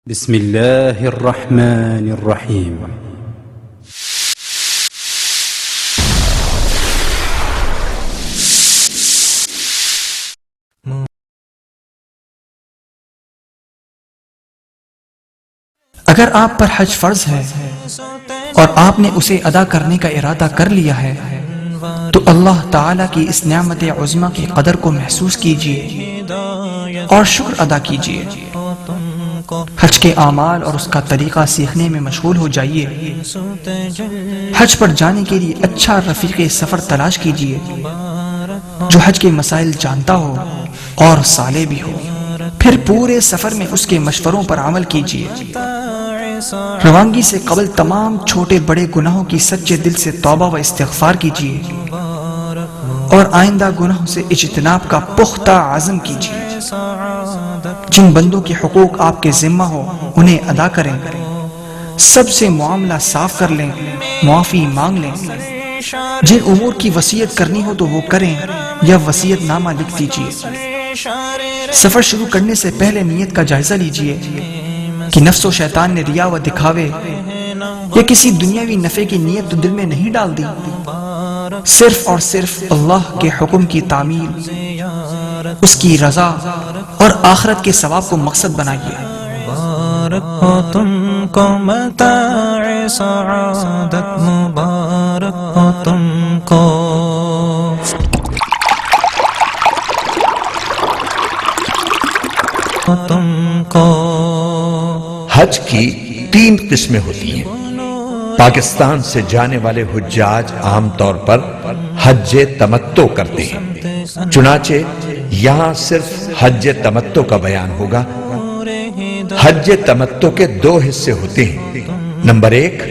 بسم الله الرحمن الرحيم. اگر آپ پر حج فرض ہے اور آپ نے اسے ادا کرنے کا ارادہ کر لیا ہے تو اللہ تعالیٰ کی اس نعمت عظمی کی قدر کو محسوس کیجئے اور شکر ادا کیجئے۔ حج کے اعمال اور اس کا طریقہ سیکھنے میں مشغول ہو جائیے۔ حج پر جانے کے لیے اچھا رفیق سفر تلاش کیجئے جو حج کے مسائل جانتا ہو اور صالح بھی ہو، پھر پورے سفر میں اس کے مشوروں پر عمل کیجئے۔ روانگی سے قبل تمام چھوٹے بڑے گناہوں کی سچے دل سے توبہ و استغفار کیجئے اور آئندہ گناہوں سے اجتناب کا پختہ عزم کیجئے۔ جن بندوں کے حقوق آپ کے ذمہ ہو انہیں ادا کریں، سب سے معاملہ صاف کر لیں، معافی مانگ لیں۔ جن امور کی وصیت کرنی ہو تو وہ کریں یا وصیت نامہ لکھ دیجئے۔ سفر شروع کرنے سے پہلے نیت کا جائزہ لیجئے کہ نفس و شیطان نے ریا و دکھاوے یا کسی دنیاوی نفع کی نیت تو دل میں نہیں ڈال دی، صرف اور صرف اللہ کے حکم کی تعمیل، اس کی رضا اور آخرت کے ثواب کو مقصد بنائیے۔ مبارک ہو تم کو متاع سعادت، مبارک ہو تم کو۔ حج کی 3 قسمیں ہوتی ہیں۔ پاکستان سے جانے والے حجاج عام طور پر حج تمتع کرتے ہیں، چنانچہ یہاں صرف حج تمتع کا بیان ہوگا۔ حج تمتع کے 2 حصے ہوتے ہیں۔ نمبر 1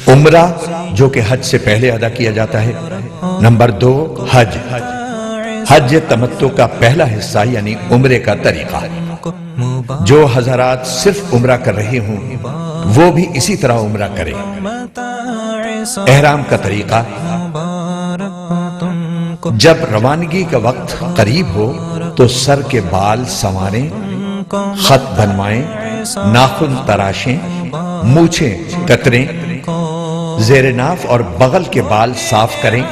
عمرہ، جو کہ حج سے پہلے ادا کیا جاتا ہے۔ نمبر 2 حج۔ حج تمتع کا پہلا حصہ یعنی عمرے کا طریقہ، جو حضرات صرف عمرہ کر رہے ہوں وہ بھی اسی طرح عمرہ کریں۔ احرام کا طریقہ: جب روانگی کا وقت قریب ہو تو سر کے بال سنواریں، خط بنوائیں، ناخن تراشیں، مونچھیں کتریں، زیر ناف اور بغل کے بال صاف کریں۔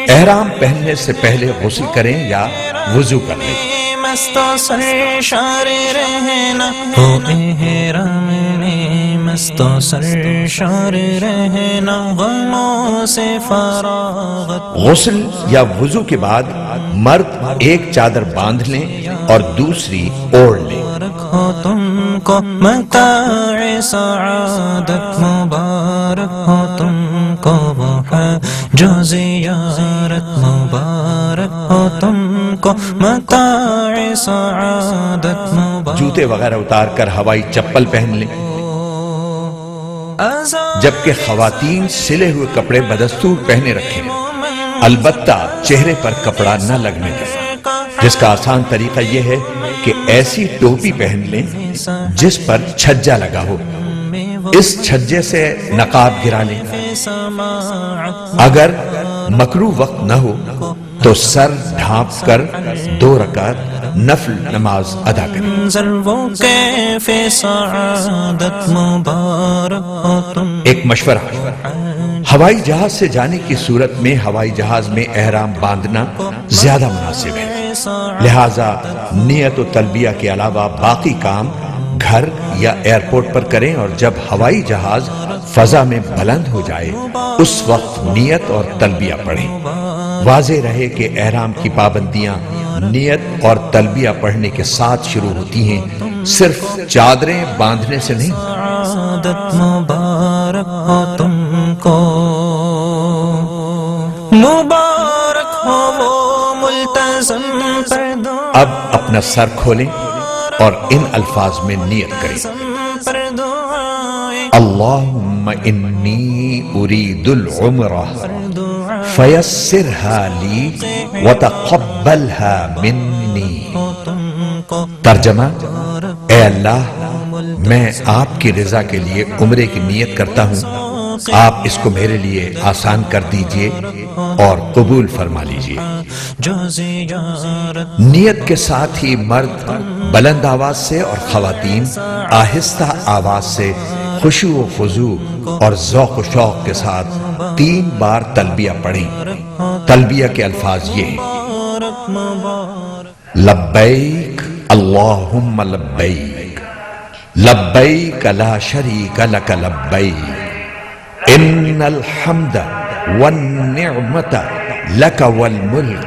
احرام پہننے سے پہلے غسل کریں یا وضو کر لیں۔ مستو سرشار رہنا ہو احرام میں، مستو سرشار رہنا غموں سے فراغت۔ غسل یا وضو کے بعد مرد ایک چادر باندھ لیں اور دوسری اوڑھ لیں۔ مبارک ہو تم کو متاع سعادت، مبارک ہو تم کو وہ جو زیارت، مبارک ہو تم کو متاع سعادت، مبارک۔ جوتے وغیرہ اتار کر ہوائی چپل پہن لیں، جبکہ خواتین سلے ہوئے کپڑے بدستور پہنے رکھیں، البتہ چہرے پر کپڑا نہ لگنے دیں۔ جس کا آسان طریقہ یہ ہے کہ ایسی ٹوپی پہن لیں جس پر چھجا لگا ہو، اس چھجے سے نقاب گرا لیں۔ اگر مکروہ وقت نہ ہو تو سر ڈھانپ کر 2 رکعت نفل نماز ادا کریں۔ ایک مشورہ: ہوائی جہاز سے جانے کی صورت میں ہوائی جہاز میں احرام باندھنا زیادہ مناسب ہے، لہذا نیت و تلبیہ کے علاوہ باقی کام گھر یا ایئرپورٹ پر کریں، اور جب ہوائی جہاز فضا میں بلند ہو جائے اس وقت نیت اور تلبیہ پڑھیں۔ واضح رہے کہ احرام کی پابندیاں نیت اور تلبیہ پڑھنے کے ساتھ شروع ہوتی ہیں، صرف چادریں باندھنے سے نہیں۔ مبارک ہو تم کو، مبارک ہو وہ ملتزم پر دعا۔ اب اپنا سر کھولیں اور ان الفاظ میں نیت کریں: اللہم انی ارید العمرہ فیسرها لی وتقبلها منی۔ ترجمہ: اے اللہ، میں آپ کی رضا کے لیے عمرے کی نیت کرتا ہوں، آپ اس کو میرے لیے آسان کر دیجئے اور قبول فرما لیجئے۔ جو زیارت نیت کے ساتھ ہی مرد بلند آواز سے اور خواتین آہستہ آواز سے خشوع و خضوع اور ذوق و شوق کے ساتھ 3 بار تلبیہ پڑھیں۔ تلبیہ کے الفاظ یہ ہیں: لبیک اللہم لبیک، لبیک لا شریک لک لبیک، ان الحمد والنعمت لک والملک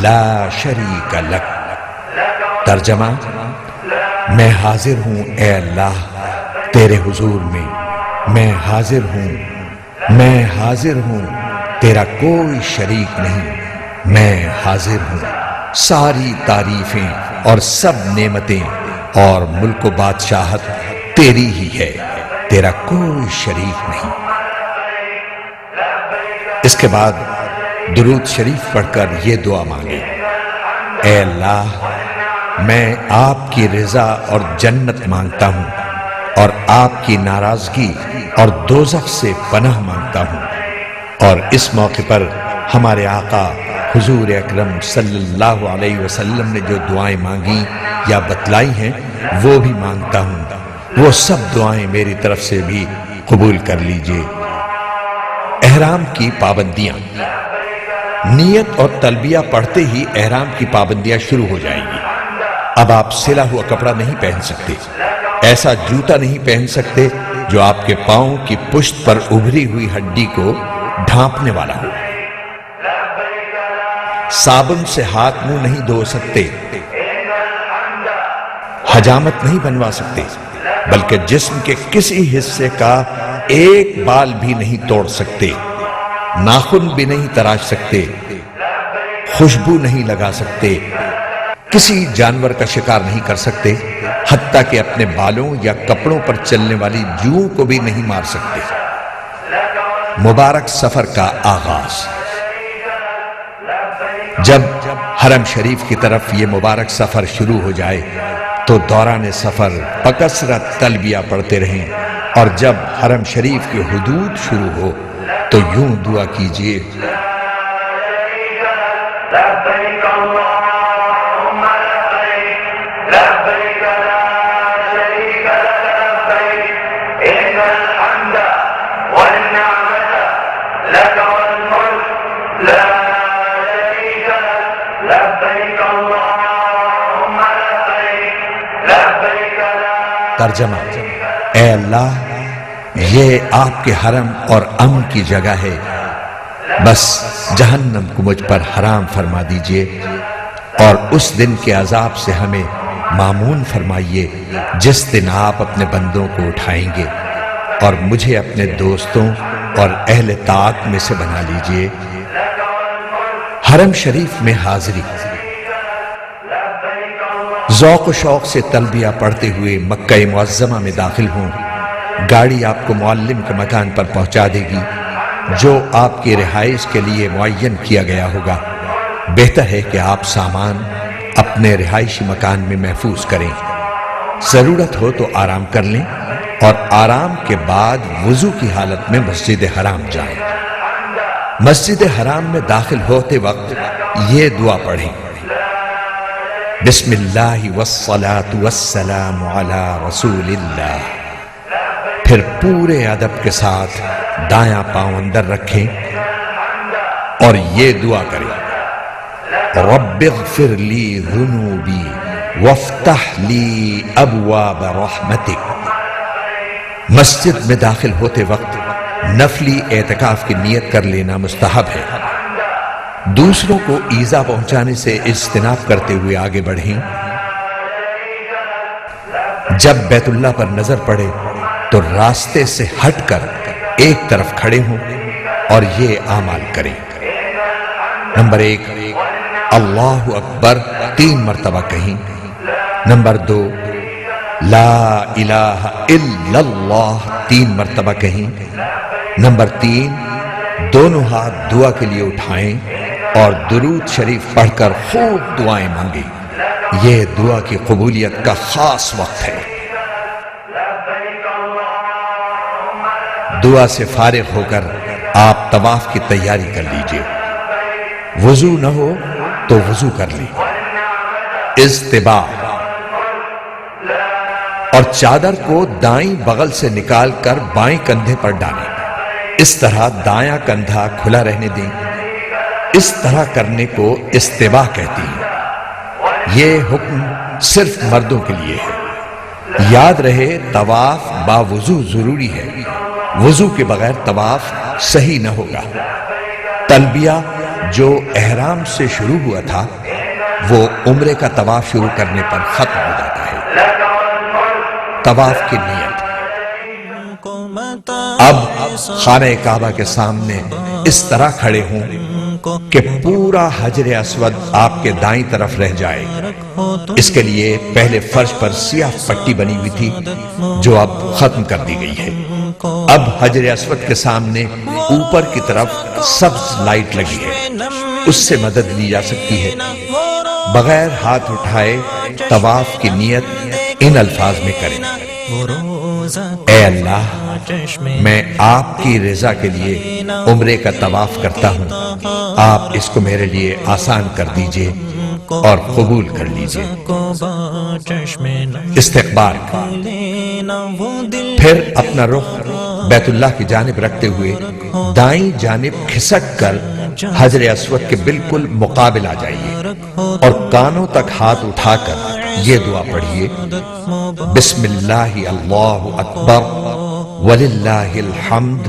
لا شریک لک۔ ترجمہ: میں حاضر ہوں اے اللہ تیرے حضور میں حاضر ہوں، تیرا کوئی شریک نہیں، میں حاضر ہوں، ساری تعریفیں اور سب نعمتیں اور ملک و بادشاہت تیری ہی ہے، تیرا کوئی شریک نہیں۔ اس کے بعد درود شریف پڑھ کر یہ دعا مانگے: اے اللہ، میں آپ کی رضا اور جنت مانگتا ہوں اور آپ کی ناراضگی اور دوزخ سے پناہ مانگتا ہوں، اور اس موقع پر ہمارے آقا حضور اکرم صلی اللہ علیہ وسلم نے جو دعائیں مانگی یا بتلائی ہیں وہ بھی مانگتا ہوں، وہ سب دعائیں میری طرف سے بھی قبول کر لیجئے۔ احرام کی پابندیاں۔ نیت اور تلبیہ پڑھتے ہی احرام کی پابندیاں شروع ہو جائیں گی۔ اب آپ سلا ہوا کپڑا نہیں پہن سکتے، ایسا جوتا نہیں پہن سکتے جو آپ کے پاؤں کی پشت پر ابھری ہوئی ہڈی کو ڈھانپنے والا ہو۔ صابن سے ہاتھ منہ نہیں دھو سکتے، حجامت نہیں بنوا سکتے، بلکہ جسم کے کسی حصے کا ایک بال بھی نہیں توڑ سکتے، ناخن بھی نہیں تراش سکتے، خوشبو نہیں لگا سکتے، کسی جانور کا شکار نہیں کر سکتے، حتیٰ کہ اپنے بالوں یا کپڑوں پر چلنے والی جوؤں کو بھی نہیں مار سکتے۔ مبارک سفر کا آغاز۔ جب حرم شریف کی طرف یہ مبارک سفر شروع ہو جائے تو دوران سفر بکثرت تلبیہ پڑھتے رہیں، اور جب حرم شریف کی حدود شروع ہو تو یوں دعا کیجئے: ترجمہ: اے اللہ، یہ آپ کے حرم اور امن کی جگہ ہے، بس جہنم کو مجھ پر حرام فرما دیجئے اور اس دن کے عذاب سے ہمیں مامون فرمائیے جس دن آپ اپنے بندوں کو اٹھائیں گے، اور مجھے اپنے دوستوں اور اہل طاعت میں سے بنا لیجئے۔ حرم شریف میں حاضری۔ ذوق و شوق سے تلبیہ پڑھتے ہوئے مکہ معظمہ میں داخل ہوں۔ گاڑی آپ کو معلم کے مکان پر پہنچا دے گی جو آپ کی رہائش کے لیے معین کیا گیا ہوگا۔ بہتر ہے کہ آپ سامان اپنے رہائشی مکان میں محفوظ کریں، ضرورت ہو تو آرام کر لیں، اور آرام کے بعد وضو کی حالت میں مسجد حرام جائیں۔ مسجد حرام میں داخل ہوتے وقت یہ دعا پڑھیں: بسم اللہ والصلاة والسلام علی رسول اللہ۔ پھر پورے ادب کے ساتھ دایاں پاؤں اندر رکھیں اور یہ دعا کریں: رب اغفر لی ذنوبی وافتح لی ابواب رحمتک۔ مسجد میں داخل ہوتے وقت نفلی اعتکاف کی نیت کر لینا مستحب ہے۔ دوسروں کو ایذا پہنچانے سے اجتناب کرتے ہوئے آگے بڑھیں۔ جب بیت اللہ پر نظر پڑے تو راستے سے ہٹ کر ایک طرف کھڑے ہوں اور یہ اعمال کریں: نمبر 1، اللہ اکبر 3 مرتبہ کہیں۔ نمبر 2، لا الہ الا اللہ 3 مرتبہ کہیں۔ نمبر 3، دونوں ہاتھ دعا کے لیے اٹھائیں اور درود شریف پڑھ کر خوب دعائیں مانگیں۔ یہ دعا کی قبولیت کا خاص وقت ہے۔ دعا سے فارغ ہو کر آپ طواف کی تیاری کر لیجئے۔ وضو نہ ہو تو وضو کر لیں۔ اضطباع، اور چادر کو دائیں بغل سے نکال کر بائیں کندھے پر ڈالیں، اس طرح دایاں کندھا کھلا رہنے دیں۔ اس طرح کرنے کو اضطباع کہتی ہیں۔ یہ حکم صرف مردوں کے لیے ہے۔ یاد رہے طواف باوضو ضروری ہے، وضو کے بغیر طواف صحیح نہ ہوگا۔ تلبیہ جو احرام سے شروع ہوا تھا وہ عمرے کا طواف شروع کرنے پر ختم ہو جاتا ہے۔ طواف کی نیت۔ اب خانہ کعبہ کے سامنے اس طرح کھڑے ہوں کہ پورا حجر اسود آپ کے دائیں طرف رہ جائے۔ اس کے لیے پہلے فرش پر سیاہ پٹی بنی ہوئی تھی جو اب ختم کر دی گئی ہے۔ اب حجر اسود کے سامنے اوپر کی طرف سبز لائٹ لگی ہے، اس سے مدد لی جا سکتی ہے۔ بغیر ہاتھ اٹھائے طواف کی نیت ان الفاظ میں کریں: اے اللہ، میں آپ کی رضا کے لیے عمرے کا طواف کرتا ہوں، آپ اس کو میرے لیے آسان کر دیجئے اور قبول کر لیجئے۔ استقبال، پھر اپنا رخ بیت اللہ کی جانب رکھتے ہوئے دائیں جانب کھسک کر حجر اسود کے بالکل مقابل آ جائیے اور کانوں تک ہاتھ اٹھا کر یہ دعا پڑھیے: بسم اللہ اللہ اکبر وللہ الحمد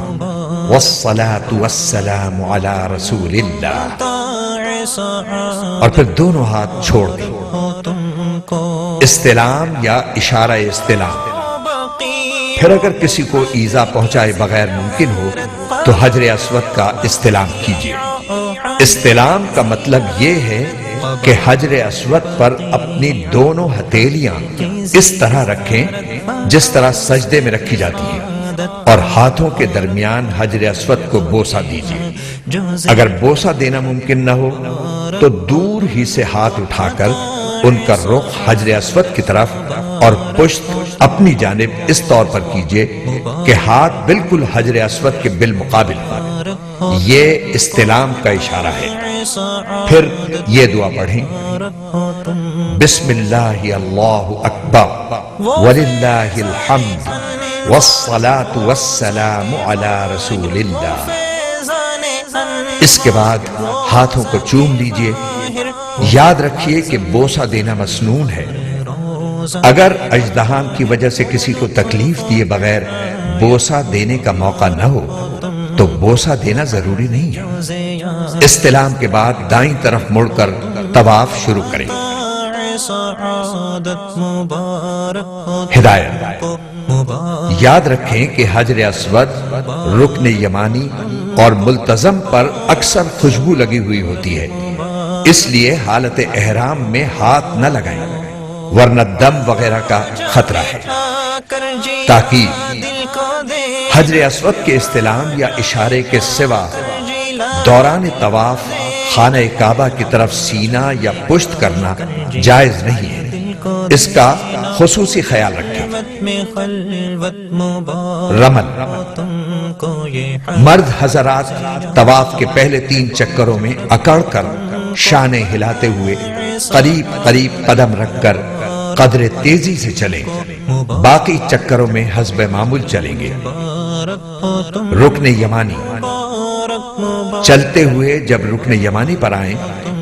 والصلاة والسلام علی رسول اللہ، اور پھر دونوں ہاتھ چھوڑ دیں۔ استلام یا اشارہ استلام۔ پھر اگر کسی کو ایذا پہنچائے بغیر ممکن ہو تو حجر اسود کا استلام کیجیے۔ استلام کا مطلب یہ ہے کہ حجر اسود پر اپنی دونوں ہتھیلیاں اس طرح رکھیں جس طرح سجدے میں رکھی جاتی ہیں، اور ہاتھوں کے درمیان حجر اسود کو بوسہ دیجیے۔ اگر بوسہ دینا ممکن نہ ہو تو دور ہی سے ہاتھ اٹھا کر ان کا رخ حجر اسود کی طرف اور پشت اپنی جانب اس طور پر کیجیے کہ ہاتھ بالکل حجر اسود کے بالمقابل ہو۔ یہ استلام کا اشارہ ہے۔ پھر یہ دعا پڑھیں: بسم اللہ اللہ اکبر وللہ الحمد والصلاة والسلام علی رسول اللہ۔ اس کے بعد ہاتھوں کو چوم لیجئے۔ یاد رکھیے کہ بوسہ دینا مسنون ہے۔ اگر اژدہان کی وجہ سے کسی کو تکلیف دیے بغیر بوسہ دینے کا موقع نہ ہو تو بوسہ دینا ضروری نہیں ہے۔ استلام کے بعد دائیں طرف مڑ کر طواف شروع کریں۔ ہدایت: یاد رکھیں کہ حجر اسود، رکن یمانی اور ملتزم پر اکثر خوشبو لگی ہوئی ہوتی ہے، اس لیے حالت احرام میں ہاتھ نہ لگائیں ورنہ دم وغیرہ کا خطرہ ہے۔ تاکید: حجر اسود کے استلام یا اشارے کے سوا دوران طواف خانہ کعبہ کی طرف سینہ یا پشت کرنا جائز نہیں ہے، اس کا خصوصی خیال رکھیں۔ رمل: مرد حضرات طواف کے پہلے 3 چکروں میں اکڑ کر شانے ہلاتے ہوئے قریب قریب قدم رکھ کر قدر تیزی سے چلیں، باقی چکروں میں حسب معمول چلیں گے۔ رکن یمانی: چلتے ہوئے جب رکن یمانی پر آئیں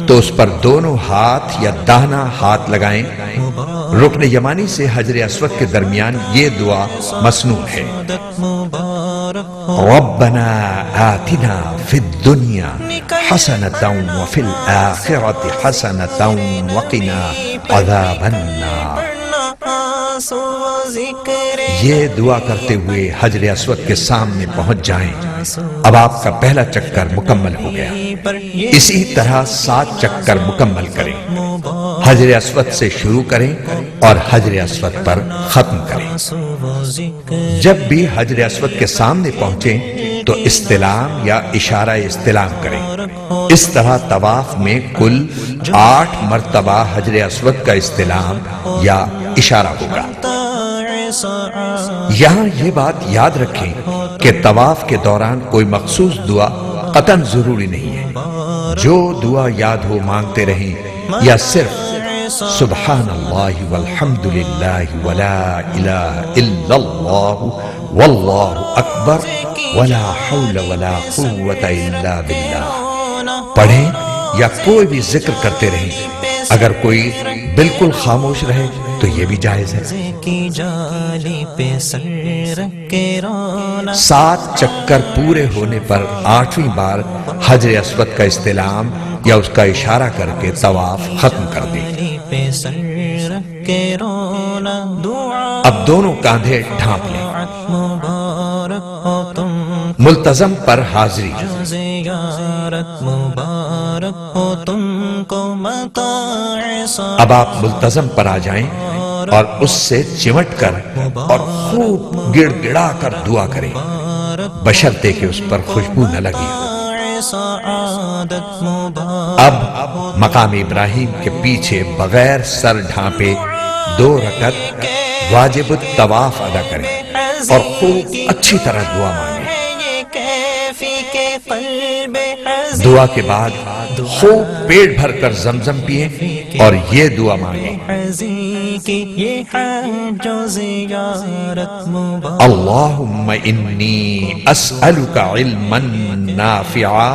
تو اس پر دونوں ہاتھ یا داہنا ہاتھ لگائیں۔ رکن یمانی سے حجر اسود کے درمیان یہ دعا مسنون ہے: ربنا آتنا فی الدنیا حسنۃ وفی الآخرۃ حسنۃ وقنا عذاب النار۔ یہ دعا کرتے ہوئے حجر اسود کے سامنے پہنچ جائیں۔ اب آپ کا پہلا چکر مکمل ہو گیا۔ اسی طرح 7 چکر مکمل کریں۔ حجر اسود سے شروع کریں اور حجر اسود پر ختم کریں۔ جب بھی حجر اسود کے سامنے پہنچیں تو استلام یا اشارہ استلام کریں۔ اس طرح طواف میں کل 8 مرتبہ حجر اسود کا استلام یا اشارہ ہوگا۔ یہاں یہ بات یاد رکھیں کہ طواف کے دوران کوئی مخصوص دعا قطعاً ضروری نہیں ہے، جو دعا یاد ہو مانگتے رہیں، یا صرف سبحان اللہ والحمد للہ ولا الہ الا اللہ واللہ اکبر ولا حول ولا قوت الا باللہ پڑھیں، یا کوئی بھی ذکر کرتے رہیں۔ اگر کوئی بالکل خاموش رہے تو یہ بھی جائز ہے۔ 7 چکر پورے ہونے پر 8ویں بار حجر اسود کا استلام یا اس کا اشارہ کر کے طواف ختم کر دیں۔ اب دونوں کاندھے ڈھانپ لیں۔ ملتزم پر حاضری۔ اب آپ ملتزم پر آ جائیں اور اس سے چمٹ کر اور خوب گڑ گڑا کر دعا کریں، بشرطے کہ اس پر خوشبو نہ لگی ہو۔ اب مقام ابراہیم کے پیچھے بغیر سر ڈھانپے 2 رکعت واجب الطواف ادا کریں اور خوب اچھی طرح دعا مانگیں۔ دعا کے بعد خوب پیٹ بھر کر زمزم پئیں اور یہ دعا مانگیں، اللہم انی اسألک علما نافعا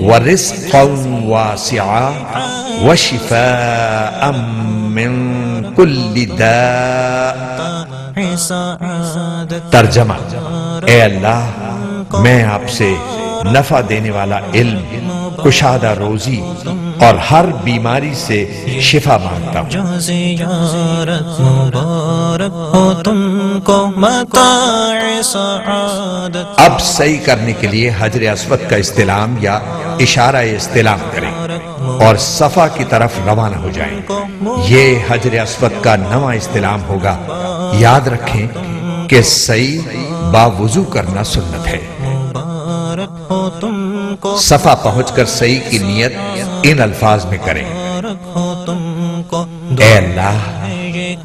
ورزقا واسعا وشفاء من کل داء۔ ترجمہ: اے اللہ، میں آپ سے نفع دینے والا علم، کشادہ روزی اور ہر بیماری سے شفا مانگتا ہوں۔ اب صحیح کرنے کے لیے حجر اسود کا استلام یا اشارہ استلام کریں اور صفا کی طرف روانہ ہو جائیں۔ یہ حجر اسود کا 9واں استلام ہوگا۔ یاد رکھیں کہ صحیح باوضو کرنا سنت ہے۔ صفا پہنچ کر صحیح کی نیت ان الفاظ میں کریں: اے اللہ،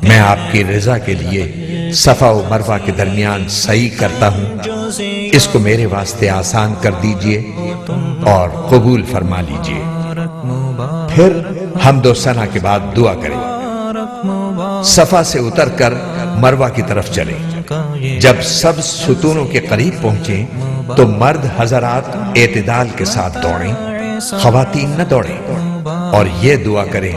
میں آپ کی رضا کے لیے صفا و مروہ کے درمیان صحیح کرتا ہوں، اس کو میرے واسطے آسان کر دیجئے اور قبول فرما لیجئے۔ پھر حمد و ثنا کے بعد دعا کریں۔ صفا سے اتر کر مروہ کی طرف چلیں۔ جب سب ستونوں کے قریب پہنچیں تو مرد حضرات اعتدال کے ساتھ دوڑیں، خواتین نہ دوڑیں، اور یہ دعا کریں: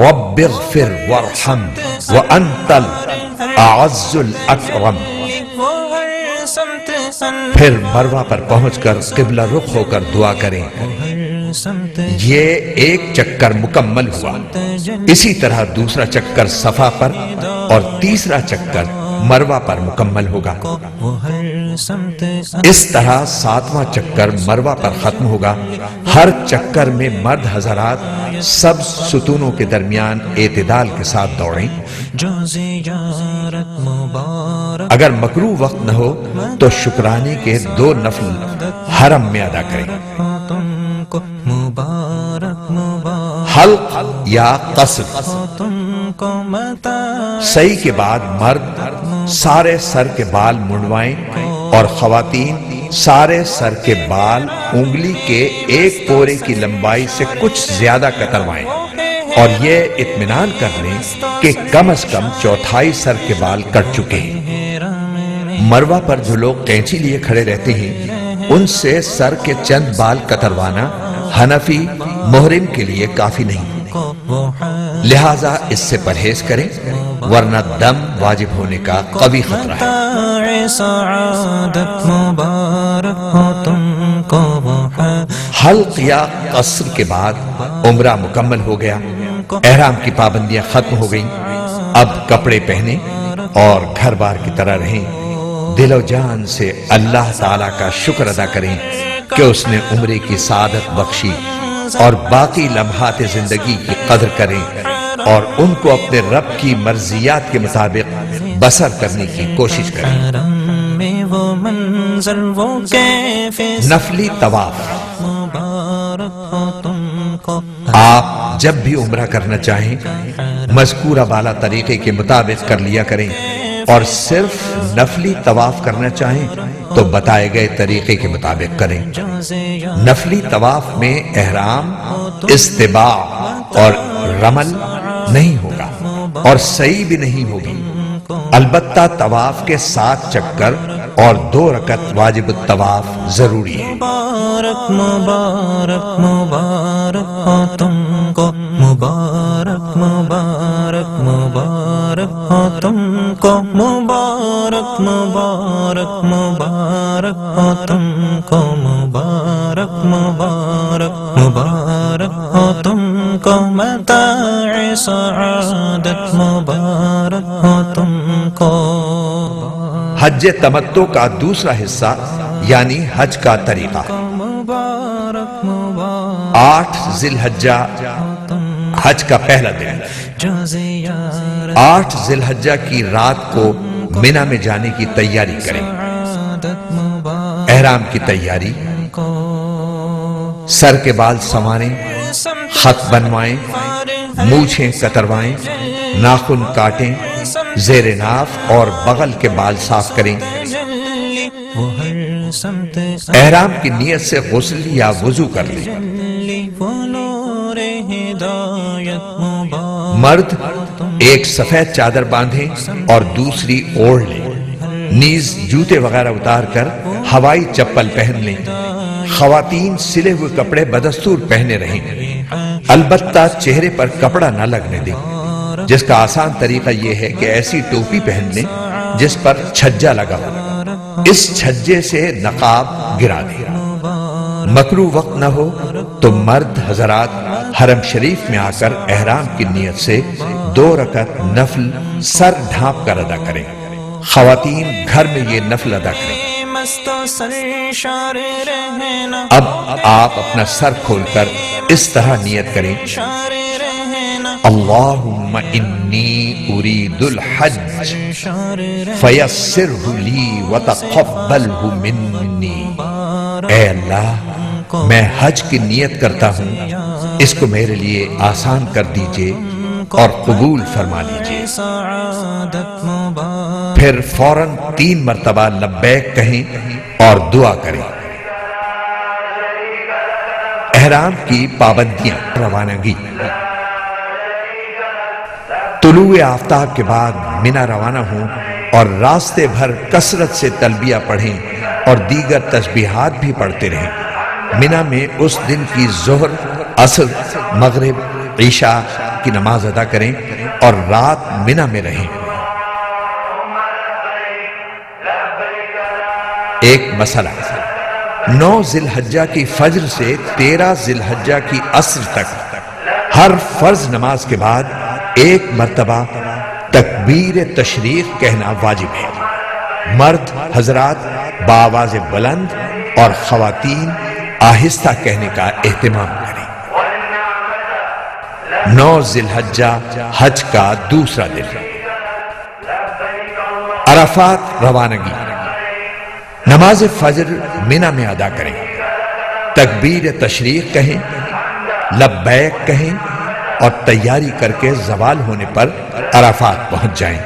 رب اغفر وارحم وانت الاعز الاکرم۔ پھر مروہ پر پہنچ کر قبلہ رخ ہو کر دعا کریں۔ یہ 1 چکر مکمل ہوا۔ اسی طرح دوسرا چکر صفا پر اور تیسرا چکر مروہ پر مکمل ہوگا۔ اس طرح 7واں چکر مروہ پر ختم ہوگا۔ ہر چکر میں مرد حضرات سب ستونوں کے درمیان اعتدال کے ساتھ دوڑیں۔ اگر مکروہ وقت نہ ہو تو شکرانے کے 2 نفل حرم میں ادا کریں۔ حلق یا قصر۔ صحیح کے بعد مرد سارے سر کے بال منڈوائیں اور خواتین سارے سر کے بال انگلی کے 1 پورے کی لمبائی سے کچھ زیادہ کتروائیں اور یہ اطمینان کر لیں کہ کم از کم 1/4 سر کے بال کٹ چکے ہیں۔ مروہ پر جو لوگ قینچی لیے کھڑے رہتے ہیں ان سے سر کے چند بال کتروانا حنفی محرم کے لیے کافی نہیں، لہذا اس سے پرہیز کریں ورنہ دم واجب ہونے کا قوی خطرہ ہے۔ حلق یا قصر کے بعد عمرہ مکمل ہو گیا، احرام کی پابندیاں ختم ہو گئیں۔ اب کپڑے پہنیں اور گھر بار کی طرح رہیں۔ دل و جان سے اللہ تعالیٰ کا شکر ادا کریں کہ اس نے عمرے کی سعادت بخشی، اور باقی لمحات زندگی کی قدر کریں اور ان کو اپنے رب کی مرضیات کے مطابق بسر کرنے کی کوشش کریں۔ نفلی طواف۔ آپ جب بھی عمرہ کرنا چاہیں مذکورہ بالا طریقے کے مطابق کر لیا کریں اور صرف نفلی طواف کرنا چاہیں تو بتائے گئے طریقے کے مطابق کریں۔ نفلی طواف میں احرام، استباع اور رمل نہیں ہوگا اور سعی بھی نہیں ہوگی، البتہ طواف کے 7 چکر اور 2 رکعت واجب الطواف ضروری ہے۔ مبارک مبارک مبارک ہو تم کو، مبارک مبارک مبارک ہو تم کو، مبارک مبارک مبارک ہو تم کو، مبارک مبارک مبارک ہو تم کو، متاع سعادت مبارک ہو تم کو۔ حج تمتع کا دوسرا حصہ یعنی حج کا طریقہ۔ 8 ذی الحجہ حج کا پہلا دن۔ 8 ذی الحجہ کی رات کو مینا میں جانے کی تیاری کریں۔ احرام کی تیاری، سر کے بال سنواریں، خط بنوائیں، مونچھیں کتروائیں، ناخن کاٹیں، زیر ناف اور بغل کے بال صاف کریں۔ احرام کی نیت سے غسل یا وضو کر لیں۔ مرد ایک سفید چادر باندھیں اور دوسری اوڑھ لیں، نیز جوتے وغیرہ اتار کر ہوائی چپل پہن لیں۔ خواتین سلے ہوئے کپڑے بدستور پہنے رہیں، البتہ چہرے پر کپڑا نہ لگنے دیں، جس کا آسان طریقہ یہ ہے کہ ایسی ٹوپی پہن لیں جس پر چھجا لگا ہو، اس چھجے سے نقاب گرا دیں۔ مکروہ وقت نہ ہو تو مرد حضرات حرم شریف میں آ کر احرام کی نیت سے 2 رکعت نفل سر ڈھانپ کر ادا کریں۔ خواتین گھر میں یہ نفل ادا کریں۔ اب آپ اپنا سر کھول کر اس طرح نیت کریں: اللہم انی ارید الحج فیسرہ لی وتقبلہ منی۔ اے اللہ، میں حج کی نیت کرتا ہوں، اس کو میرے لیے آسان کر دیجئے اور قبول فرما لیجئے۔ پھر فوراً 3 مرتبہ لبیک کہیں اور دعا کریں۔ احرام کی پابندیاں۔ روانگی: طلوع آفتاب کے بعد مینا روانہ ہوں اور راستے بھر کثرت سے تلبیہ پڑھیں اور دیگر تسبیحات بھی پڑھتے رہیں۔ مینا میں اس دن کی ظہر، عصر، مغرب، عشاء کی نماز ادا کریں اور رات مینا میں رہیں۔ ایک مسئلہ: 9 ذی الحجہ کی فجر سے 13 ذی الحجہ کی عصر تک ہر فرض نماز کے بعد 1 مرتبہ تکبیر تشریق کہنا واجب ہے۔ مرد حضرات بآواز بلند اور خواتین آہستہ کہنے کا اہتمام کریں۔ 9 ذی الحجہ حج کا دوسرا دن۔ عرفات روانگی: نماز فجر مینا میں ادا کریں، تکبیر تشریق کہیں، لبیک کہیں اور تیاری کر کے زوال ہونے پر عرفات پہنچ جائیں۔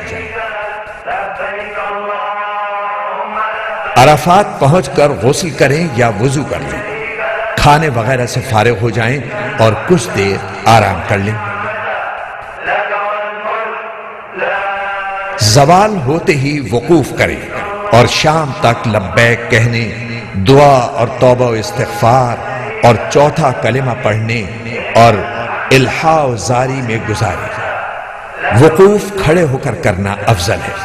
عرفات پہنچ کر غسل کریں یا وضو کر لیں، کھانے وغیرہ سے فارغ ہو جائیں اور کچھ دیر آرام کر لیں۔ زوال ہوتے ہی وقوف کریں اور شام تک لبیک کہنے، دعا اور توبہ و استغفار اور چوتھا کلمہ پڑھنے اور الحاء و زاری میں گزاریں۔ وقوف کھڑے ہو کر کرنا افضل ہے۔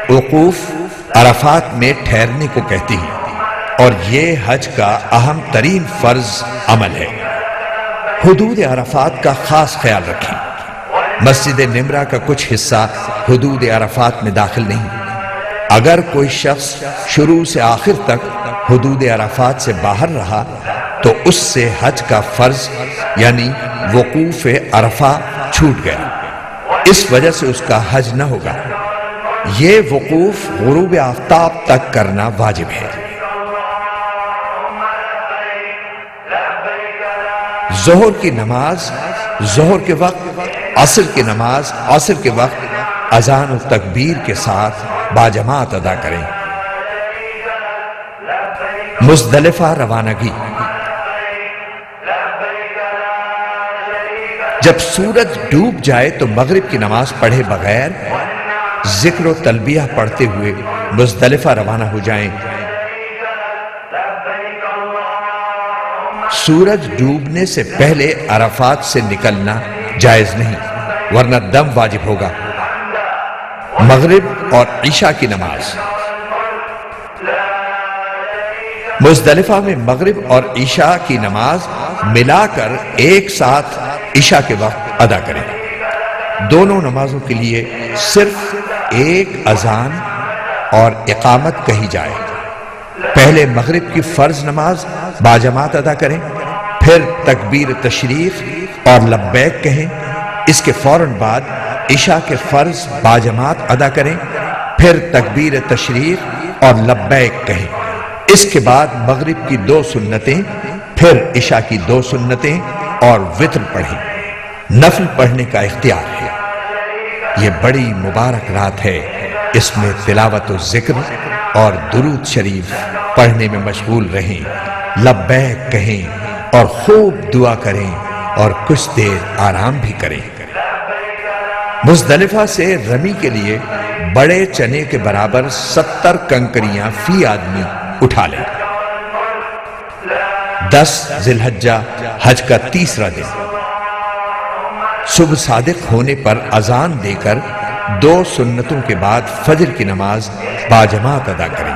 وقوف عرفات میں ٹھہرنے کو کہتی ہیں اور یہ حج کا اہم ترین فرض عمل ہے۔ حدود عرفات کا خاص خیال رکھیں۔ مسجد نمرہ کا کچھ حصہ حدود عرفات میں داخل نہیں۔ اگر کوئی شخص شروع سے آخر تک حدود عرفات سے باہر رہا تو اس سے حج کا فرض یعنی وقوف عرفہ چھوٹ گیا، اس وجہ سے اس کا حج نہ ہوگا۔ یہ وقوف غروب آفتاب تک کرنا واجب ہے۔ ظہر کی نماز ظہر کے وقت، عصر کی نماز عصر کے وقت اذان و تکبیر کے ساتھ باجماعت ادا کریں۔ مزدلفہ روانگی۔ جب سورج ڈوب جائے تو مغرب کی نماز پڑھے بغیر ذکر و تلبیہ پڑھتے ہوئے مزدلفہ روانہ ہو جائیں۔ سورج ڈوبنے سے پہلے عرفات سے نکلنا جائز نہیں، ورنہ دم واجب ہوگا۔ مغرب اور عشاء کی نماز۔ مزدلفہ میں مغرب اور عشاء کی نماز ملا کر ایک ساتھ عشاء کے وقت ادا کریں۔ دونوں نمازوں کے لیے صرف ایک اذان اور اقامت کہی جائے۔ پہلے مغرب کی فرض نماز باجماعت ادا کریں، پھر تکبیر تشریق اور لبیک کہیں۔ اس کے فوراً بعد عشاء کے فرض باجماعت ادا کریں، پھر تکبیر تشریق اور لبیک کہیں۔ اس کے بعد مغرب کی 2 سنتیں، پھر عشاء کی 2 سنتیں اور وتر پڑھیں۔ نفل پڑھنے کا اختیار ہے۔ یہ بڑی مبارک رات ہے، اس میں تلاوت و ذکر اور درود شریف پڑھنے میں مشغول رہیں، لبیک کہیں اور خوب دعا کریں اور کچھ دیر آرام بھی کریں۔ مزدلفہ سے رمی کے لیے بڑے چنے کے برابر 70 کنکریاں فی آدمی اٹھا لیں۔ 10 ذی الحجہ حج کا تیسرا دن۔ صبح صادق ہونے پر اذان دے کر 2 سنتوں کے بعد فجر کی نماز باجماعت ادا کریں۔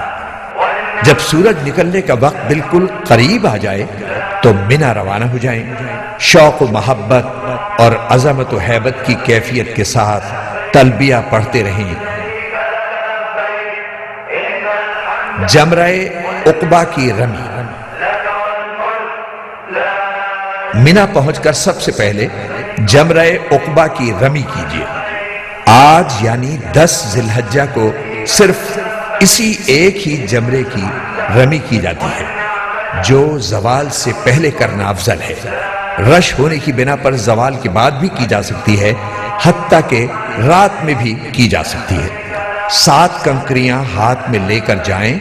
جب سورج نکلنے کا وقت بالکل قریب آ جائے تو منا روانہ ہو جائیں۔ شوق و محبت اور عظمت و ہیبت کی کیفیت کے ساتھ تلبیہ پڑھتے رہیں۔ جمرہ عقبہ کی رمی۔ منا پہنچ کر سب سے پہلے جمرہ عقبہ کی رمی کیجیے۔ آج یعنی 10 ذی الحجہ کو صرف اسی ایک ہی جمرے کی رمی کی جاتی ہے، جو زوال سے پہلے کرنا افضل ہے۔ رش ہونے کی بنا پر زوال کے بعد بھی کی جا سکتی ہے، حتیٰ کہ رات میں بھی کی جا سکتی ہے۔ 7 کنکریاں ہاتھ میں لے کر جائیں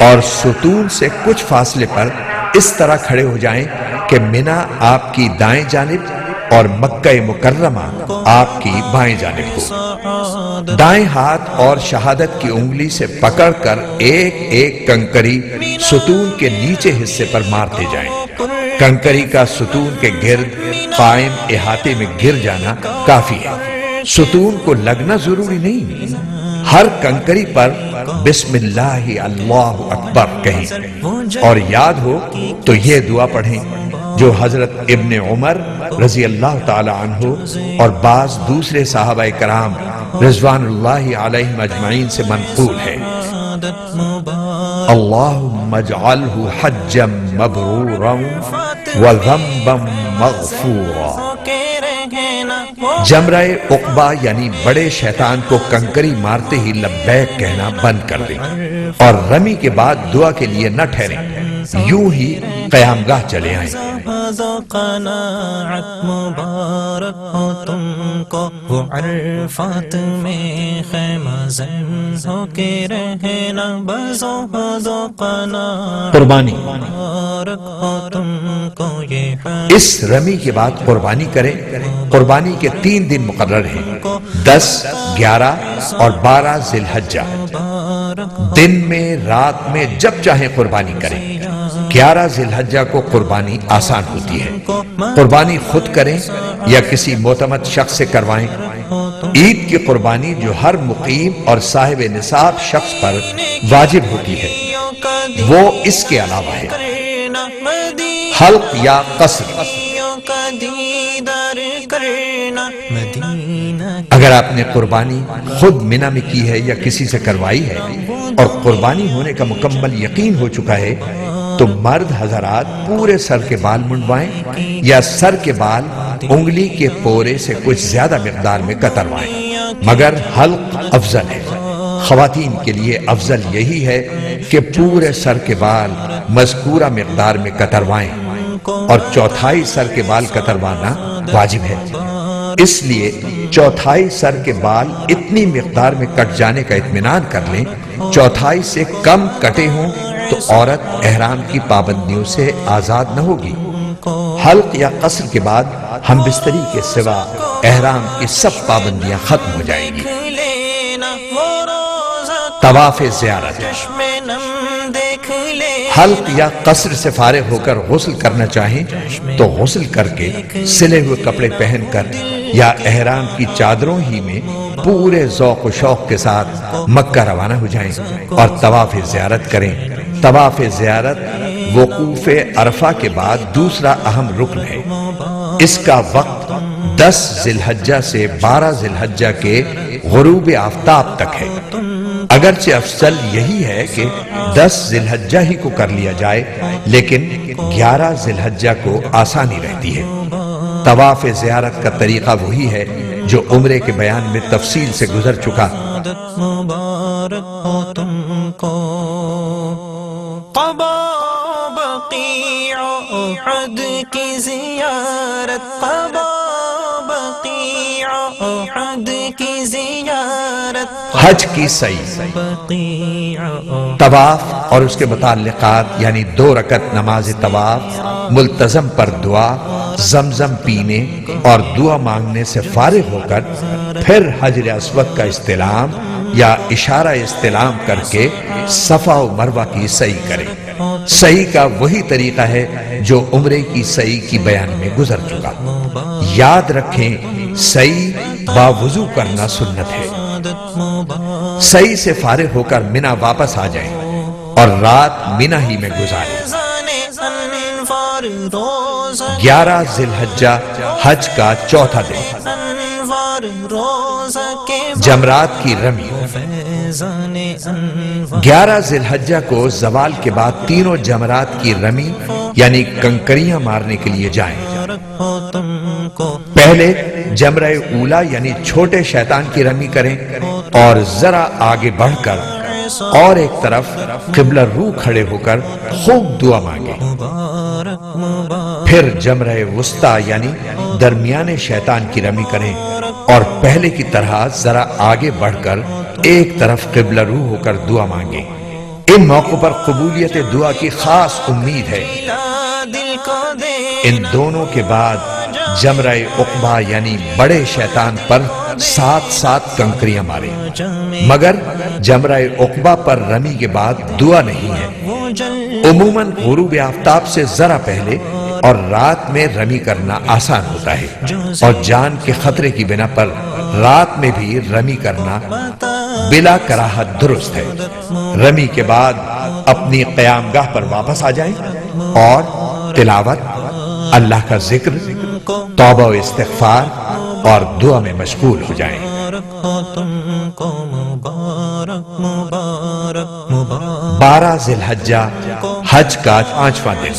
اور ستون سے کچھ فاصلے پر اس طرح کھڑے ہو جائیں کہ منا آپ کی دائیں جانب اور مکہ مکرمہ آپ کی بائیں جانب ہو۔ دائیں ہاتھ اور شہادت کی انگلی سے پکڑ کر ایک ایک کنکری ستون کے نیچے حصے پر مارتے جائیں۔ کنکری کا ستون کے گرد قائم احاطے میں گر جانا کافی ہے، ستون کو لگنا ضروری نہیں۔ ہر کنکری پر بسم اللہ اللہ اکبر کہیں اور یاد ہو تو یہ دعا پڑھیں جو حضرت ابن عمر رضی اللہ تعالی عنہ اور بعض دوسرے صحابہ کرام رضوان اللہ علیہم اجمعین سے منقول ہے۔ اللہم اجعلہ حجا مبرورا وذنبا مغفورا۔ جمرہ عقبہ یعنی بڑے شیطان کو کنکری مارتے ہی لبیک کہنا بند کر دیں اور رمی کے بعد دعا کے لیے نہ ٹھہریں، یوں ہی قیام گاہ چلے آئیں۔ قناعت مبارک ہو تم کو، وہ عرفات میں خیمہ زن ہو کے رہنا، بزو قناعت قربانی۔ مبارک ہو تم کو، یہ اس رمی کے بعد قربانی کریں۔ قربانی کے 3 دن مقرر ہیں، 10، 11 اور 12 ذی الحجہ۔ دن میں رات میں جب چاہیں قربانی کریں۔ 11 ذی الحجہ کو قربانی آسان ہوتی ہے، قربانی خود کریں یا کسی معتمد شخص سے کروائیں۔ عید کی قربانی جو ہر مقیم اور صاحب نصاب شخص پر واجب ہوتی ہے وہ اس کے علاوہ ہے۔ حلق یا قصر۔ اگر آپ نے قربانی خود منا میں کی ہے یا کسی سے کروائی ہے اور قربانی ہونے کا مکمل یقین ہو چکا ہے تو مرد حضرات پورے سر کے بال منڈوائیں یا سر کے بال انگلی کے پورے سے کچھ زیادہ مقدار میں کتروائیں، مگر حلق افضل ہے۔ خواتین کے لیے افضل یہی ہے کہ پورے سر کے بال مذکورہ مقدار میں کتروائیں اور چوتھائی سر کے بال کتروانا واجب ہے۔ اس لیے چوتھائی سر کے بال اتنی مقدار میں کٹ جانے کا اطمینان کر لیں، چوتھائی سے کم کٹے ہوں تو عورت احرام کی پابندیوں سے آزاد نہ ہوگی۔ حلق یا قصر کے بعد ہم بستری کے سوا احرام کی سب پابندیاں ختم ہو جائیں گی۔ طواف زیارت، حلق یا قصر سے فارغ ہو کر غسل کرنا چاہیں تو غسل کر کے سلے ہوئے کپڑے پہن کر یا احرام کی چادروں ہی میں پورے ذوق و شوق کے ساتھ مکہ روانہ ہو جائیں اور طواف زیارت کریں۔ طواف زیارت وقوف عرفہ کے بعد دوسرا اہم رکن ہے۔ اس کا وقت 10 ذی الحجہ سے 12 ذی الحجہ کے غروب آفتاب تک ہے۔ اگرچہ افضل یہی ہے کہ 10 ذی الحجہ ہی کو کر لیا جائے، لیکن 11 ذی الحجہ کو آسانی رہتی ہے۔ طواف زیارت کا طریقہ وہی ہے جو عمرے کے بیان میں تفصیل سے گزر چکا۔ مبارک ہو تم کو قبا بقیع احد کی زیارت، قبا بقیع احد کی زیارت، حج کی سعی، طواف اور اس کے متعلقات یعنی 2 رکعت نماز طواف، ملتزم پر دعا، زمزم پینے اور دعا مانگنے سے فارغ ہو کر پھر حجر اسود کا استلام یا اشارہ استلام کر کے صفا و مروہ کی سعی کریں۔ سعی کا وہی طریقہ ہے جو عمرے کی سعی کی بیان میں گزر چکا۔ یاد رکھیں سعی باوضو کرنا سنت ہے۔ سعی سے فارغ ہو کر منی واپس آ جائیں اور رات منی ہی میں گزاریں۔ 11 ذی الحجہ حج کا چوتھا دن، جمرات کی رمی۔ 11 ذی الحجہ کو زوال کے بعد تینوں جمرات کی رمی یعنی کنکریاں مارنے کے لیے جائیں۔ پہلے جمرہ اولا یعنی چھوٹے شیطان کی رمی کریں اور ذرا آگے بڑھ کر اور ایک طرف قبلہ رو کھڑے ہو کر خوب دعا مانگیں۔ پھر جمرہ وسطی یعنی درمیانے شیطان کی رمی کریں اور پہلے کی طرح ذرا آگے بڑھ کر ایک طرف قبلہ رو ہو کر دعا مانگیں۔ ان موقعوں پر قبولیت دعا کی خاص امید ہے۔ ان دونوں کے بعد جمرہ عقبہ یعنی بڑے شیطان پر 7 کنکریاں ماریں، مگر جمرہ عقبہ پر رمی کے بعد دعا نہیں ہے۔ عموماً غروب آفتاب سے ذرا پہلے اور رات میں رمی کرنا آسان ہوتا ہے، اور جان کے خطرے کی بنا پر رات میں بھی رمی کرنا بلا کراہت درست ہے۔ رمی کے بعد اپنی قیام گاہ پر واپس آ جائیں اور تلاوت، اللہ کا ذکر، توبہ و استغفار اور دعا میں مشغول ہو جائیں۔ 12 ذی الحجہ حج کا 5واں دن،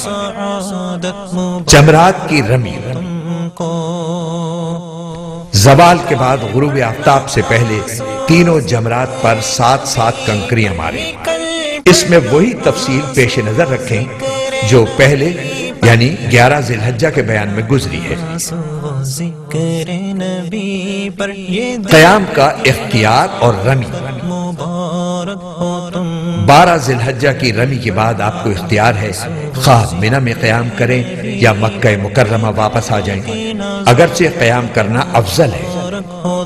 جمرات کی رمی۔ زوال کے بعد غروب آفتاب سے پہلے تینوں جمرات پر 7 کنکریاں ماریں۔ اس میں وہی تفصیل پیش نظر رکھیں جو پہلے یعنی 11 ذی الحجہ کے بیان میں گزری ہے۔ قیام کا اختیار اور رمی۔ 12 ذی الحجہ کی رمی کے بعد آپ کو اختیار ہے خواہ منی میں قیام کریں یا مکہ مکرمہ واپس آ جائیں، اگرچہ قیام کرنا افضل ہے۔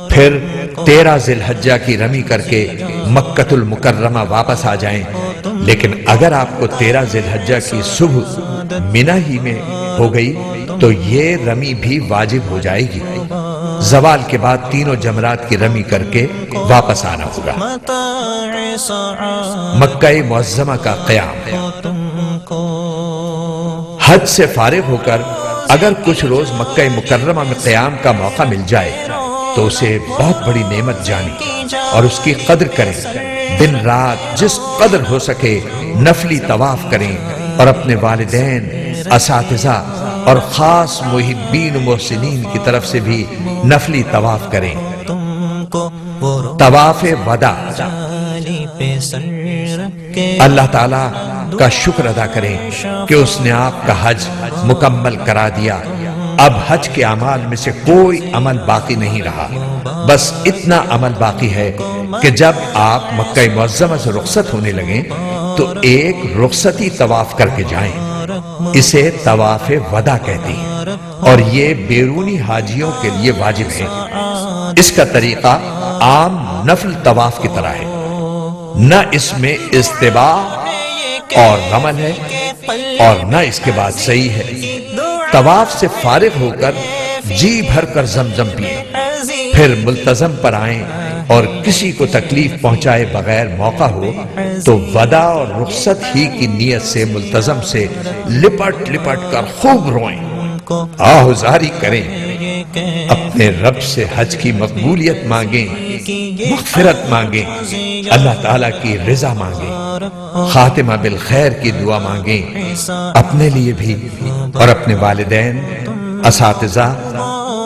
پھر 13 ذی الحجہ کی رمی کر کے مکۃ المکرمہ واپس آ جائیں، لیکن اگر آپ کو 13 ذی الحجہ کی صبح منی ہی میں ہو گئی تو یہ رمی بھی واجب ہو جائے گی۔ زوال کے بعد تینوں جمرات کی رمی کر کے واپس آنا ہوگا۔ مکہ معظمہ کا قیام۔ حج سے فارغ ہو کر اگر کچھ روز مکہ مکرمہ میں قیام کا موقع مل جائے تو اسے بہت بڑی نعمت جانی اور اس کی قدر کریں۔ دن رات جس قدر ہو سکے نفلی طواف کریں اور اپنے والدین، اساتذہ اور خاص محبین و محسنین کی طرف سے بھی نفلی طواف کریں۔ طواف وداع، اللہ تعالیٰ کا شکر ادا کریں کہ اس نے آپ کا حج مکمل کرا دیا اب حج کے اعمال میں سے کوئی عمل باقی نہیں رہا، بس اتنا عمل باقی ہے کہ جب آپ مکہ معظمہ سے رخصت ہونے لگیں تو ایک رخصتی طواف کر کے جائیں، اسے طواف وداع کہتے ہیں، اور یہ بیرونی حاجیوں کے لیے واجب ہے۔ اس کا طریقہ عام نفل طواف کی طرح ہے، نہ اس میں استباع اور رمل ہے اور نہ اس کے بعد صحیح ہے۔ طواف سے فارغ ہو کر جی بھر کر زمزم پئیں، پھر ملتزم پر آئیں، اور کسی کو تکلیف پہنچائے بغیر موقع ہو تو وداع اور رخصت ہی کی نیت سے ملتزم سے لپٹ لپٹ کر خوب روئیں، آہوزاری کریں، اپنے رب سے حج کی مقبولیت مانگیں، مغفرت مانگیں، اللہ تعالیٰ کی رضا مانگیں، خاتمہ بالخیر کی دعا مانگیں، اپنے لیے بھی اور اپنے والدین، اساتذہ،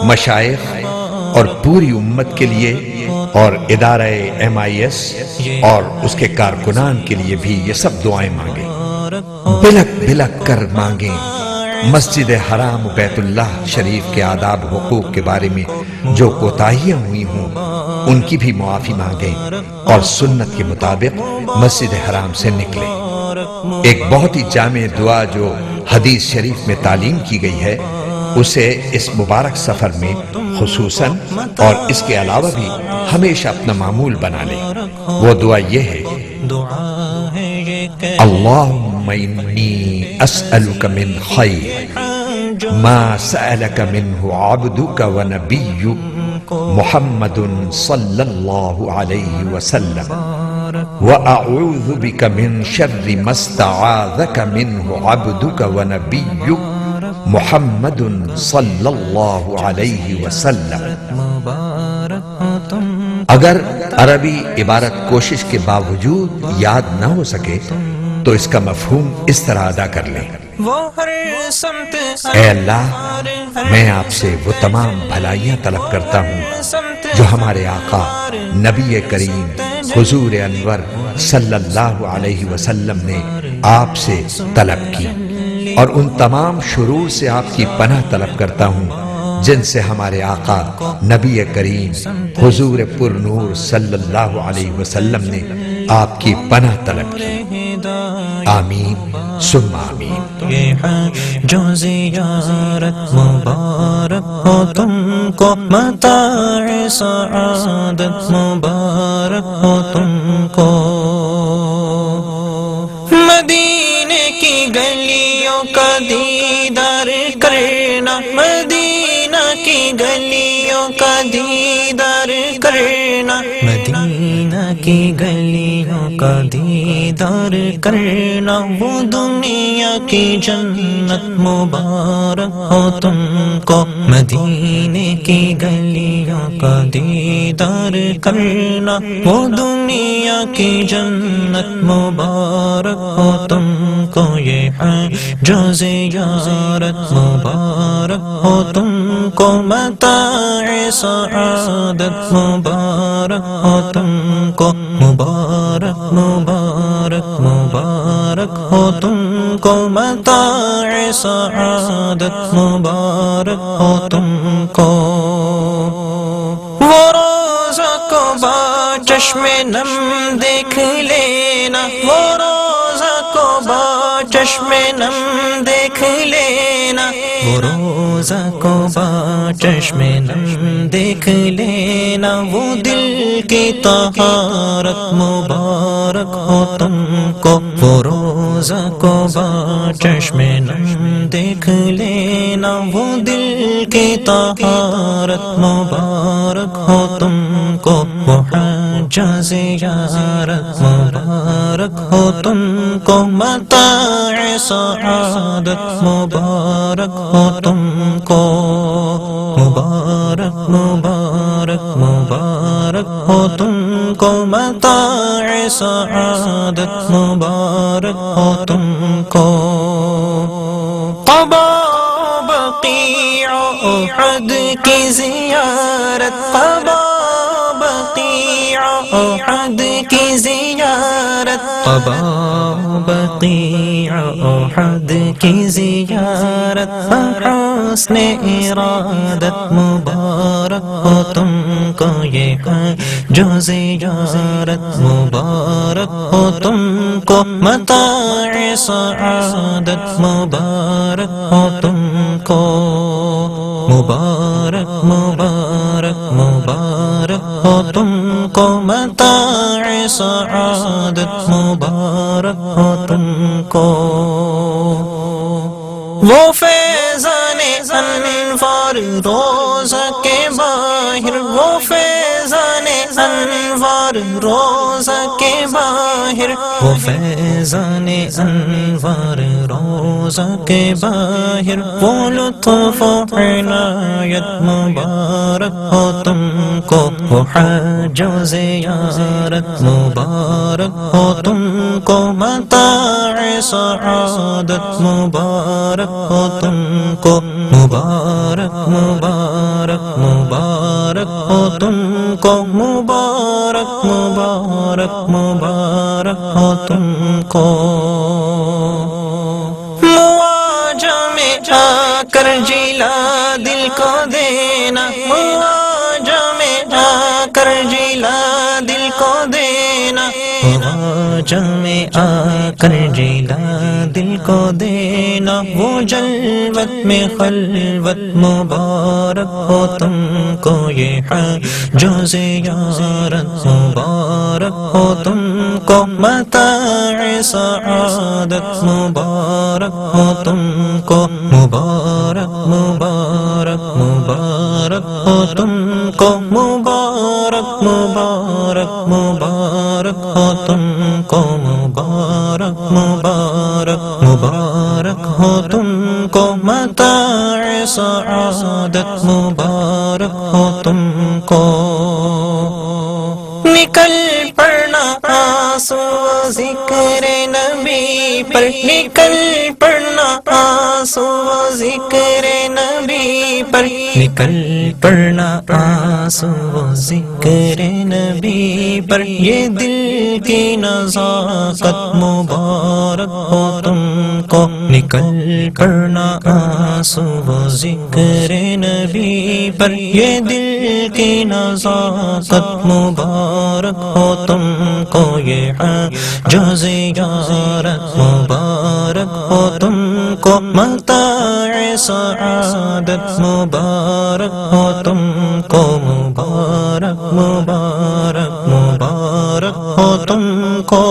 مشائخ اور پوری امت کے لیے، اور ادارہ MIS اور اس کے کارکنان کے لیے بھی یہ سب دعائیں مانگیں، بلک بلک کر مانگیں۔ مسجد حرام بیت اللہ شریف کے آداب حقوق کے بارے میں جو کوتاہیاں ہوئی ہوں ان کی بھی معافی مانگیں، اور سنت کے مطابق مسجد حرام سے نکلیں۔ ایک بہت ہی جامع دعا جو حدیث شریف میں تعلیم کی گئی ہے، اسے اس مبارک سفر میں خصوصاً اور اس کے علاوہ بھی ہمیشہ اپنا معمول بنا لیں۔ وہ دعا یہ ہے: اللہم انی اسألک من خیر ما سألک منہ عبدک و نبیک محمد صلی اللہ علیہ وسلم، وأعوذ بک من شر ما استعاذک منہ عبدک و نبیک محمد صلی اللہ علیہ وسلم۔ اگر عربی عبارت کوشش کے باوجود یاد نہ ہو سکے تو اس کا مفہوم اس طرح ادا کر لیں: اے اللہ، میں آپ سے وہ تمام بھلائیاں طلب کرتا ہوں جو ہمارے آقا نبی کریم حضور انور صلی اللہ علیہ وسلم نے آپ سے طلب کی، اور ان تمام شرور سے آپ کی پناہ طلب کرتا ہوں جن سے ہمارے آقا نبی کریم حضور پر نور صلی اللہ علیہ وسلم نے آپ کی پناہ طلب کی۔ آمین ثم آمین۔ یہ جو زیارت مبارک ہو تم کو، متاع سعادت مبارک ہو تم کو، مدینے کی گلیوں کا دیدار کرنا، مدینہ کی گلیوں کا دیدار کرنا، مدینہ کی گلیوں کا دیدار کرنا، وہ دنیا کی جنت مبارک ہو تم کو، مدینے کی گلیوں کا دیدار کرنا، وہ دنیا کی جنت مبارک ہو تم کو، یہ ہے جو زیارت مبارک ہو تم کو، متاع سعادت مبارک ہو تم کو، مبارک مبارک مبارک ہو تم کو، متاع سعادت مبارک ہو تم کو۔ وہ روزہ کو چشم نم دیکھ لینا، وہ روزہ کو چشم نم دیکھ لینا، وہ روزہ کو چشم نم دیکھ لینا، وہ دل کی طہارت مبارک ہو تم کو، وہ روزہ کو چشم نم دیکھ لینا، وہ دل کی طہارت مبارک ہو تم کو، وہ حج زیارت مبارک ہو تم کو، متاع سعادت مبارک ہو تم کو، مبارک مبارک مبارک ہو تم کو، متاع سعادت مبارک ہو تم کو۔ قبا بقیع احد کی زیارت، قبا بقیع احد کی زیارت، قبا بقیع احد کی زیارت حسن ارادت مبارک ہو تم کو یہ جو زیارت مبارک ہو تم کو متاع سعادت مبارک ہو تم کو مبارک مبارک مبارک ہو تم کو متاع سعادت مبارک ہو تم کو وہ فیضان انوار روزہ کے باہر وہ فیضان انوار روزہ کے باہر وہ فیضان انوار روزہ کے باہر وہ لطف و عنایت مبارک ہو تم کو وہ حج و زیارت مبارک ہو تم کو متاع سعادت مبارک ہو تم کو مبارک مبارک مبارک ہو تم کو مبارک مبارک مبارک ہو تم کو مواجہ میں آ کر جلا دل کو دینا مواجہ میں آ کر جلا دل کو دینا مواجہ میں آ کر جلا دل کو دینا وہ جلوت میں خلوت مبارک ہو تم کو یہ حج و زیارت مبارک ہو تم کو متاع سعادت مبارک ہو تم کو مبارک مبارک مبارک ہو تم کو مبارک مبارک مبارک ہو تم کو مبارک مبارک مبارک ہو تم کو متاع سعادت مبارک ہو تم کو نکل پڑنا آنسو ذکر نبی پر نکل پڑنا آنسو ذکر نبی پر نکل پڑنا آنسو ذکر نبی پر یہ دل کی نزاکت مبارک ہو تم کو نکل پڑنا آنسو ذکر نبی پر یہ دل کی نزاکت مبارک ہو تم کو یہ حج و زیارت مبارک ہو تم کو متاع سعادت مبارک ہو تم کو مبارک مبارک مبارک ہو تم کو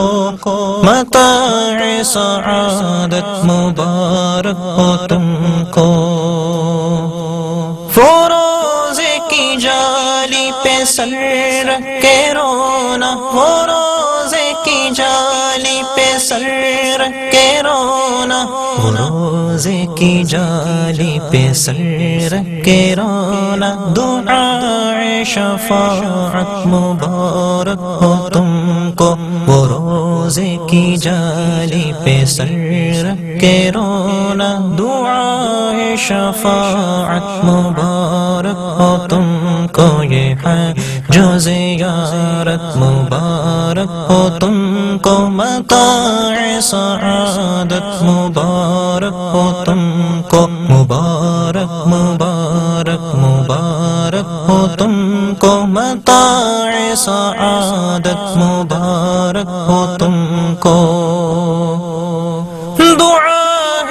متاع سعادت مبارک ہو تم کو فروزے کی جالی پہ سر رکھ کے رونا وہ روزے کی جالی پہ سر رکھ کے رونا وہ روزے کی جالی پہ سر رکھ کے رونا دعائے شفاعت مبارک ہو تم کو وہ روزے کی جالی پہ سر رکھ کے رونا دعائے شفاعت مبارک ہو تم کو یہ حج و زیارت مبارک ہو تم کو متاع سعادت مبارک ہو تم کو مبارک مبارک مبارک ہو تم کو متاع سعادت مبارک ہو تم کو دعا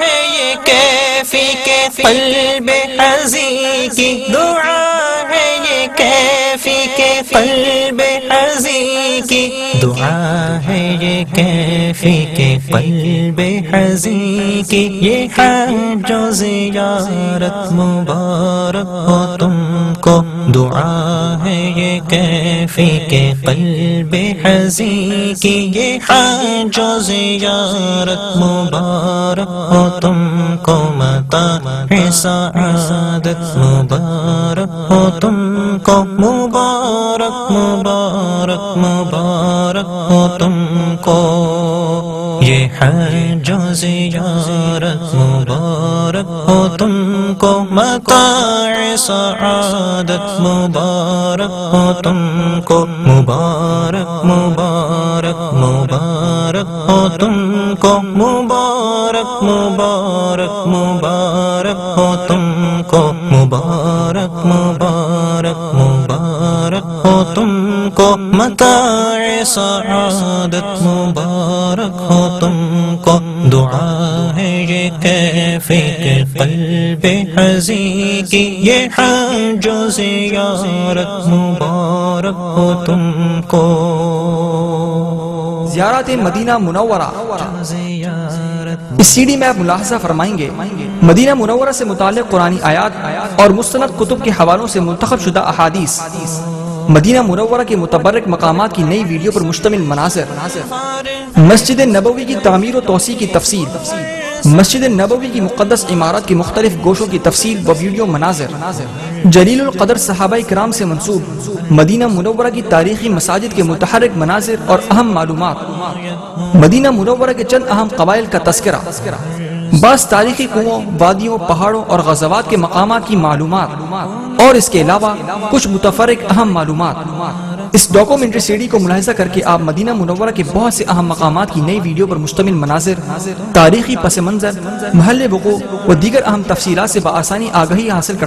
ہے یہ کیفی کے قلب حزین کی دعا ہے یہ کیفی کے قلب حزین کی دعا ہے یہ کیفی کے قلب حزین کی یہ حج و زیارت مبارک ہو تم کو دعا ہے یہ کیفی کے قلب حزین کی یہ حج و زیارت مبارک ہو تم کو متاع سعادت مبارک ہو تم کو مبارک مبارک مبارک ہو تم کو یہ حج و زیارت مبارک ہو تم کو متاع سعادت مبارک ہو تم کو مبارک مبارک مبارک ہو تم کو، مبارک مبارک مبارک ہو تم کو، مبارک مبارک مبارک ہو تم کو، متاع سعادت مبارک ہو تم کو، دعا ہے یہ کیفی کے قلب حزین کی، یہ حج و زیارت مبارک ہو تم کو، زیارت مدینہ منورہ۔ اس سی ڈی میں آپ ملاحظہ فرمائیں گے مدینہ منورہ سے متعلق قرآنی آیات اور مستند کتب کے حوالوں سے منتخب شدہ احادیث، مدینہ منورہ کے متبرک مقامات کی نئی ویڈیو پر مشتمل مناظر، مسجد نبوی کی تعمیر و توسیع کی تفصیل، مسجد نبوی کی مقدس عمارت کی مختلف گوشوں کی تفصیل و ویڈیو مناظر، جلیل القدر صحابہ کرام سے منسوب مدینہ منورہ کی تاریخی مساجد کے متحرک مناظر اور اہم معلومات، مدینہ منورہ کے چند اہم قبائل کا تذکرہ، بعض تاریخی کنووں، وادیوں، پہاڑوں اور غزوات کے مقامات کی معلومات، اور اس کے علاوہ کچھ متفرق اہم معلومات۔ اس ڈاکومنٹری سی ڈی کو ملاحظہ کر کے آپ مدینہ منورہ کے بہت سے اہم مقامات کی نئی ویڈیو پر مشتمل مناظر، تاریخی پس منظر، محل وقوع و دیگر اہم تفصیلات سے بآسانی آگاہی حاصل کر